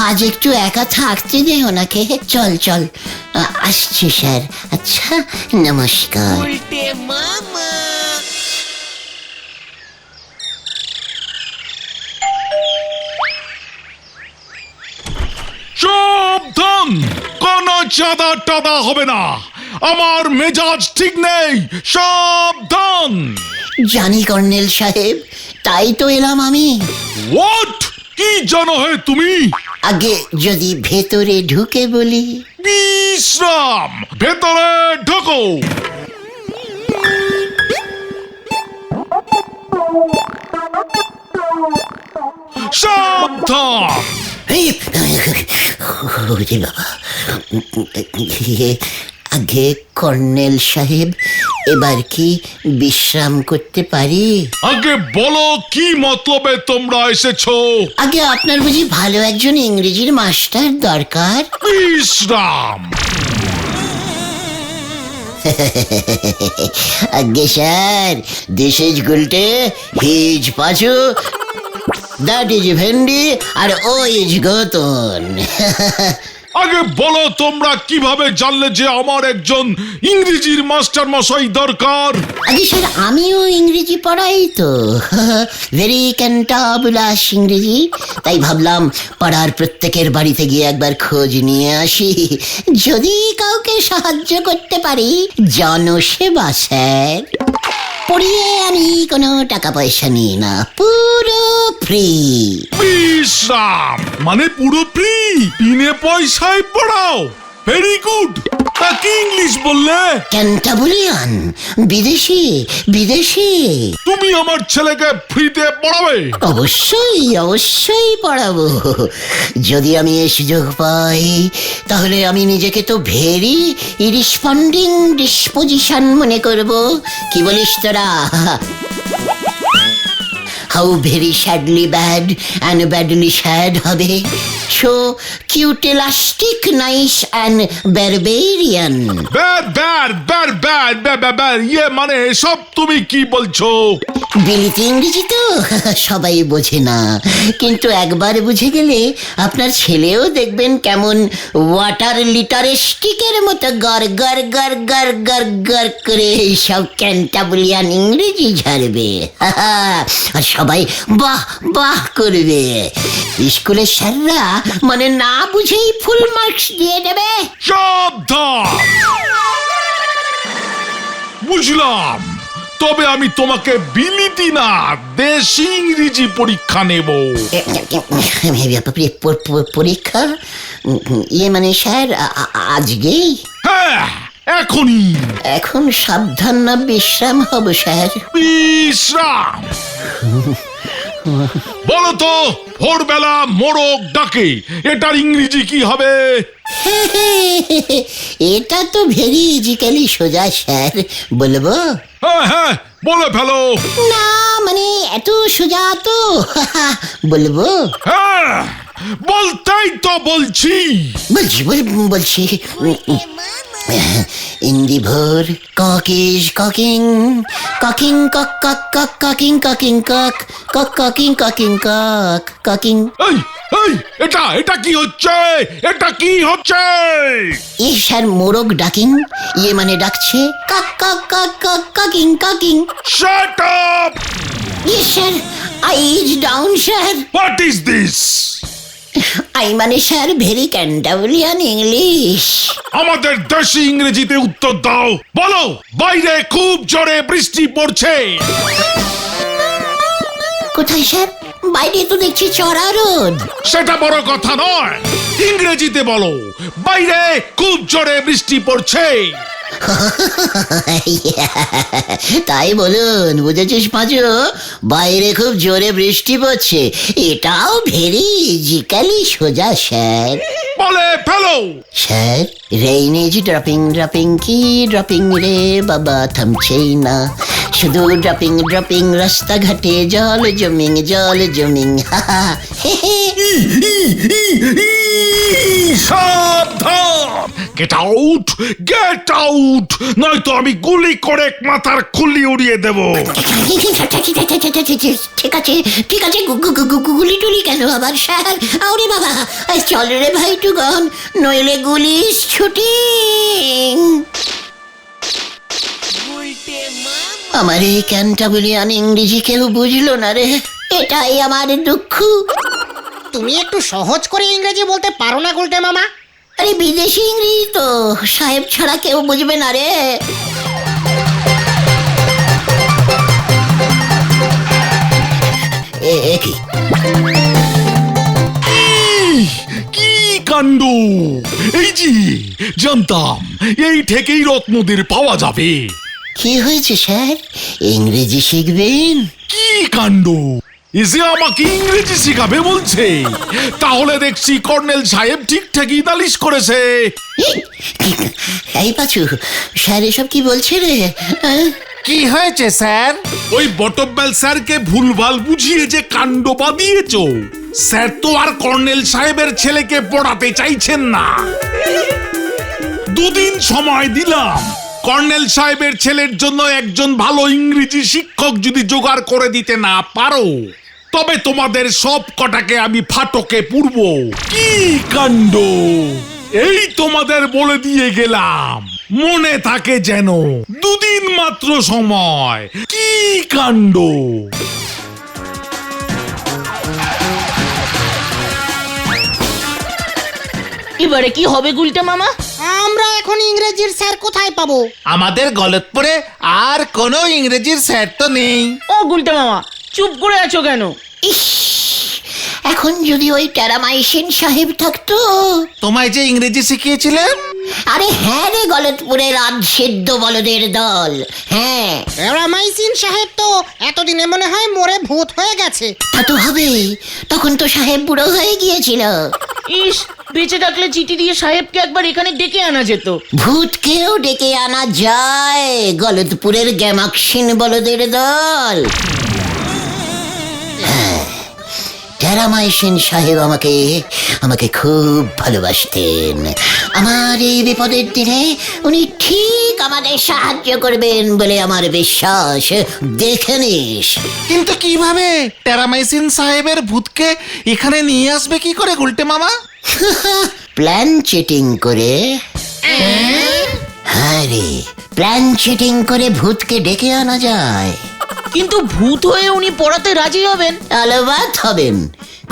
আজ একটু একা থাকতে দে ওনাকে। চল চল, আসছি স্যার। আচ্ছা, নমস্কার। সাবধান, কোন চাঁদা টাদা হবে না। আমার মেজাজ ঠিক নেই, সাবধান। জানি কর্নেল সাহেব, তাই তো এলাম আমি। হোয়াট? কি জানো হে তুমি? আগে যদি ভেতরে ঢুকে বলি। বিশ্রাম, ভেতরে ঢোকো। সাবধান। এই, ওরে বাবা। আগে কর্নেল সাহেব, এবার কি বিশ্রাম করতে পারি? আগে বলো কি মতলবে তোমরা এসেছো? আগে আপনার বুঝি ভালো একজন ইংরেজির মাস্টার দরকার? বিশ্রাম। আগে sir, this is Gulte, he is Panchu, that is ভেন্ডি, আর ও ইজ গতন। আগে বলো তোমরা কিভাবে জানলে যে আমার একজন ইংরেজির মাস্টার মশাই দরকার? আগে স্যার, আমিও ইংরেজি পড়াই তো, ভেরি ক্যান্টাবুলাস ইংরেজি। তাই ভাবলাম পাড়ার প্রত্যেকের বাড়িতে গিয়ে একবার খোঁজ নিয়ে আসি, যদি কাউকে সাহায্য করতে পারি। জনসেবা স্যার। পড়িয়ে আমি কোনো টাকা পয়সা নিই না, পুরো ফ্রি। বিশ্রাম মানে পুরো ফ্রি, বিনে পয়সায় পড়াও। Very good. তা কি ইংলিশ বললে? ক্যান্টাবুলিয়ান, বিদেশি বিদেশি। তুমি আমার ছেলেকে ফ্রিতে পড়াবে? অবশ্যই অবশ্যই পড়াবো। যদি আমি এই সুযোগ পাই, তাহলে আমি নিজেকে তো ভেরি রিসপন্ডিং ডিসপোজিশন মনে করব। কি বলিস তোরা? How very sadly bad and badly sad হবে। So cute elastic nice and barbarian. Bad bad bad bad bad bad bad ইয়ে মানে সব তুমি কি বলছো? বিলিতি ইংরেজি তো সবাই বোঝে না, কিন্তু একবার বুঝে গেলে আপনার ছেলেও দেখবেন কেমন ওয়াটার লিটারের স্টিকের মতো গর গর গর গর গর গর করে সব ক্যান্টাবুলিয়ান ইংরেজি ঝাড়বে। আর সবাই বাহ বাহ করবে। স্কুলের স্যাররা মানে না বুঝেই ফুল মার্কস দিয়ে দেবে। সাবধান! বুঝলাম, তবে আমি তোমাকে বিলিতি না দেশি ইংরেজি পরীক্ষা নেব। পরীক্ষা? ইয়ে মানে স্যার আজকেই? হ্যাঁ, এখনই। এখন সাবধান না বিশ্রাম হব স্যার? বিশ্রাম? বলো তো, ভোরবেলা মোরগ ডাকে, এটার ইংরেজি কি হবে? এটা তো ভেরি ইজিক্যালি সোজা স্যার, বলবো? হ্যাঁ হ্যাঁ, বলে ফেলো। না মানে এত সোজা তো বলবো? হ্যাঁ, বলতেই তো বলছি। বলছি in the ভোর cock is cocking cocking cock cock cock cocking cocking cock cock cocking cocking cock cocking। এই এই, এটা কি হচ্ছে? এটা কি হচ্ছে? এই স্যার মোরগ ডাকিং, ইয়ে মানে ডাকছে কক কক কক কক ককিং ককিং। Shut up! ইয়ে sir, eyes down sir. What is this? I মানে স্যার ভেরি ক্যান্টাবুলিয়ান ইংলিশ। আমাদের দেশি ইংরেজিতে উত্তর দাও। বলো, বাইরে খুব জোরে বৃষ্টি পড়ছে। কোথায় স্যার? বাইরে তো দেখছি চড়া রোদ। সেটা বড় কথা নয়, ইংরেজিতে বলো, বাইরে খুব জোরে বৃষ্টি পড়ছে। তাই বলুন, বুঝেছিস পাঁচু? বাইরে খুব জোরে বৃষ্টি পড়ছে, এটাও ভেরি ইজিক্যালি সোজা স্যার। বলে ফেলো। Sir, rain is dropping dropping, কি ড্রপিং রে বাবা, থামছেই না, শুধু ড্রপিং ড্রপিং, রাস্তাঘাটে জল জমিং জল জমিং। সাবধান! গেট আউট, গেট আউট, নয়তো আমি গুলি করে মাথার খুলি উড়িয়ে দেব। ঠিক আছে ঠিক আছে, গুলি টুলি কেন আবার স্যার? আরে বাবা, চল রে ভাই টুগন, নইলে গুলিস ছুটি। আমার এই ক্যান্টাবুলিয়ান ইংরেজি কেউ বুঝলো না রে, এটাই আমার দুঃখ। তুমি একটু সহজ করে ইংরেজি বলতে পারো না গুলটে মামা? আরে বিদেশি ইংরেজি তো, সাহেব ছাড়া কেউ বুঝবে না রে। কি কি কাণ্ড! এই যে জানতাম এই থেকেই রত্নদের পাওয়া যাবে। কি হয়েছে স্যার, ইংরেজি শিখবেন? কি কাণ্ড! এসে আমাকে ইংরেজি শিখাবে বলছে। তাহলে দেখছি কর্নেল সাহেব ঠিকঠাকই নালিশ করেছে। এই পাচু, স্যার এসব কি বলছে রে? কি হয়েছে স্যার? ওই বটব্যাল স্যারকে ভুলভাল বুঝিয়ে যে কাণ্ড বাঁধিয়েছ। স্যার তো আর কর্নেল সাহেবের ছেলেকে পড়াতে চাইছেন না। দুদিন সময় দিলাম, কর্নেল সাহেবের ছেলের জন্য একজন ভালো ইংরেজি শিক্ষক যদি জোগাড় করে দিতে না পারো, তবে তোমাদের সব কটাকে আমি ফাটকে পুরব। কি কাণ্ড! এই তোমাদের বলে দিয়ে গেলাম, মনে থাকে যেন। দুদিন মাত্র সময়। কি কাণ্ড! এবারে কি হবে গুলটে মামা? আমরা এখন ইংরেজির স্যার কোথায় পাবো? আমাদের গলতপুরে আর কোনো ইংরেজির স্যার তো নেই। ও গুলটে মামা, চুপ করে আছো কেন? ইস, এখন যদি ওই টেরামাইসিন সাহেব থাকতো। তোমায় যে ইংরেজি শিখিয়েছিলেন। আরে হ্যাঁ রে, গলতপুরের আধসিদ্ধ বলদের দল, হ্যাঁ। টেরামাইসিন সাহেব তো এতদিনে মনে হয় মরে ভূত হয়ে গেছে। তা তো হবেই, তখন তো সাহেব বুড়ো হয়ে গিয়েছিল। ইস, বেঁচে থাকলে চিঠি দিয়ে সাহেবকে একবার এখানে ডেকে আনা যেত। ভূতকেও ডেকে আনা যায়, গলতপুরের গ্যামাক্সিন বলদের দল। টেরামাইসিন সাহেব আমাকে খুব ভালোবাসতেন। আমার এই বিপদের দিনে উনি ঠিক আমাদের সাহায্য করবেন বলে আমার বিশ্বাস। দেখে নিস। কিন্তু কিভাবে টেরামাইসিন সাহেবের ভূতকে এখানে নিয়ে আসবে কি করে গুলটে মামা? প্ল্যান চিটিং করে। হ্যাঁ রে, প্ল্যান চিটিং করে ভূতকে ডেকে আনা যায়। কিন্তু ভূত হয়ে উনি পড়াতে রাজি হবেন? আলবাত হবেন।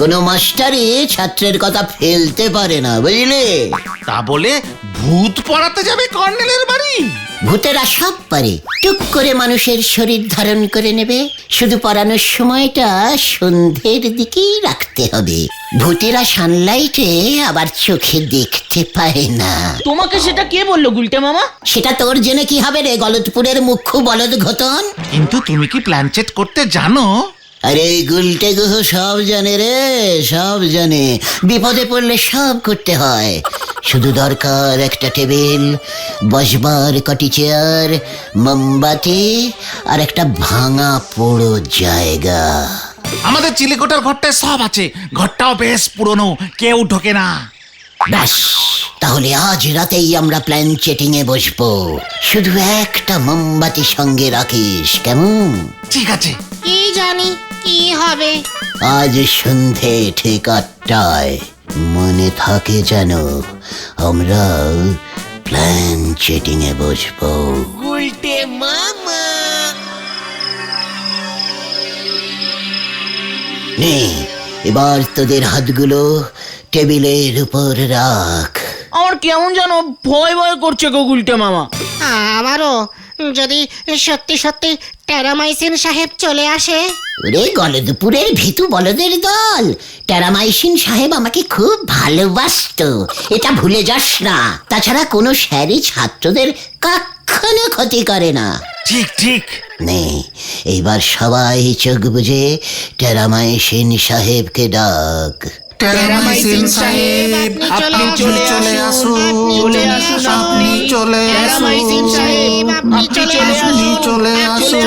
কোনো মাস্টারই ছাত্রের কথা ফেলতে পারে না, বুঝলে? তা বলে ভূত পড়াতে যাবে কর্নেলের বাড়ি? ভূতেরা সব পারে। টুক করে মানুষের শরীর ধারণ করে নেবে। শুধু পড়ানোর সময়টা সন্ধ্যের দিকেই রাখতে হবে। ভূতেরা সানলাইটে আবার চোখে দেখতে পায় না। তোমাকে সেটা কে বললো গুলটে মামা? সেটা তোর জেনে কি হবে রে, গলতপুরের মুখ্য বলদ ঘটন? কিন্তু তুমি কি প্ল্যান চেট করতে জানো? আরে গুলটে গুহ সব জানে রে, সব জানে। বিপদে পড়লে সব করতে হয়। শুধু দরকার একটা টেবিল, বসবার কটি চেয়ার, মোমবাতি আর একটা ভাঙা পোড়ো জায়গা। আমাদের চিলেকোটার ঘরটায় সব আছে। ঘরটাও বেশ পুরনো, কেউ ঢোকে না। ব্যাস, তাহলে আজ রাতেই আমরা প্ল্যান চেটিং এ বসবো। শুধু একটা মোমবাতি সঙ্গে রাখিস, কেমন? ঠিক আছে। কি জানি কি হবে। আজ সন্ধে ঠিক 8টায় মনে থাকে যেন আমরা প্ল্যান চেটিং এ বসবো। গুলটে মামা। নে, এবার তোদের হাতগুলো টেবিলের উপর রাখ। আমার কেমন যেন ভয় ভয় করছে গো গুলটে মামা। আমারও। যদি সত্যি সত্যি টেরামাইসিন সাহেব চলে আসে। ওরে গলদপুরের ভীতু বলদের দল, টেরামাইসিন সাহেব আমাকে খুব ভালোবাসতো, এটা ভুলে যাস না। তাছাড়া কোনো স্যারই ছাত্রদের কখনো ক্ষতি করে না। ঠিক ঠিক। নে, এইবার সবাই চোখ বুঝে টেরামাইসিন সাহেবকে ডাক। টেরামাইসিন সাহেব, আপনি চলে আসুন। চলে আসুন আপনি চলে টেরামাইসিন সাহেব, আপনি চলে আসুন। চলে আসুন।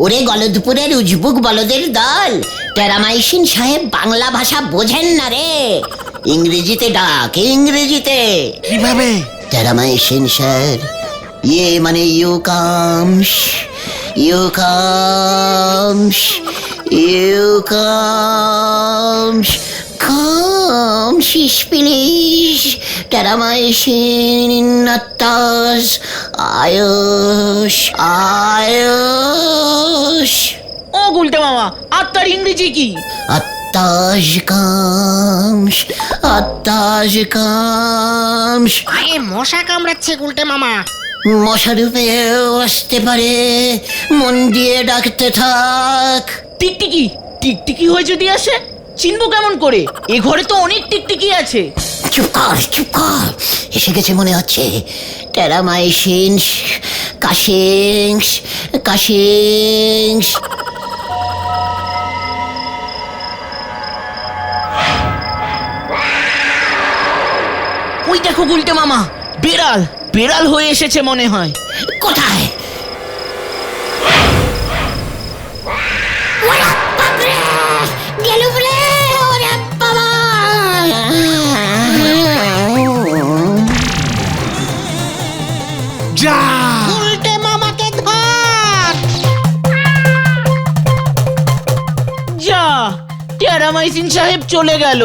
ওরে গলদপুরের উজবুক বলদের দল, টেরামাইসিন সাহেব বাংলা ভাষা বোঝেন না রে। ইংরেজিতে ডাক, ইংরেজিতে। কিভাবে? টেরামাইসিন স্যার, ইয়ে মানে you comes, you comes, you comes, comes please. Terramycin নাতাস আয়ুষ, আয়ুষ। ও গুলটে মামা, আত্মার ইংরেজি কি? আত্তাজ কামস, আত্তাজ কামস। আরে মশা কামড়াচ্ছে গুলটে মামা। মশা রূপেও আসতে পারে, মন দিয়ে ডাকতে থাক। টিকটিকি, টিকটিকি হয়ে যদি আসে চিনবো কেমন করে? এ ঘরে তো অনেক টিকটিকি আছে। চুপ কর, চুপ কর, এসে গেছে মনে হচ্ছে। টেরামাইসিন কাশিংস, কাশিংস। ওই দেখো গুলটে মামা, বেড়াল, বেড়াল হয়ে এসেছে মনে হয়। কোথায়? গেল বলে, ওরে বাবা। যা। গুলটে মামাকে ধর। যা, টেরামাইসিন সাহেব চলে গেল।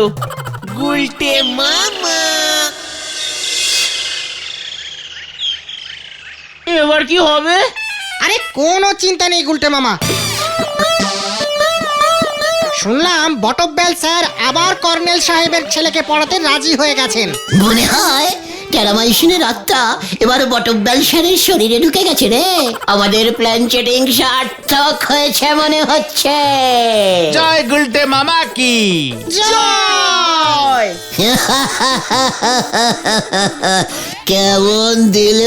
গুলটে মামা। এবার কি হবে? আরে কোনো চিন্তা নেই গুলটে মামা। শুনলাম বটব্যাল স্যার আবার কর্নেল সাহেবের ছেলেকে পড়াতে রাজি হয়ে গেছেন। মনে হয় টেরামাইসিনের আত্মা এবার বটব্যাল স্যারের শরীরে ঢুকে গেছে রে। আমাদের প্ল্যান চেটিং সার্থক হয়েছে মনে হচ্ছে। জয় গুলটে মামা কি জয়। কেমন দিল?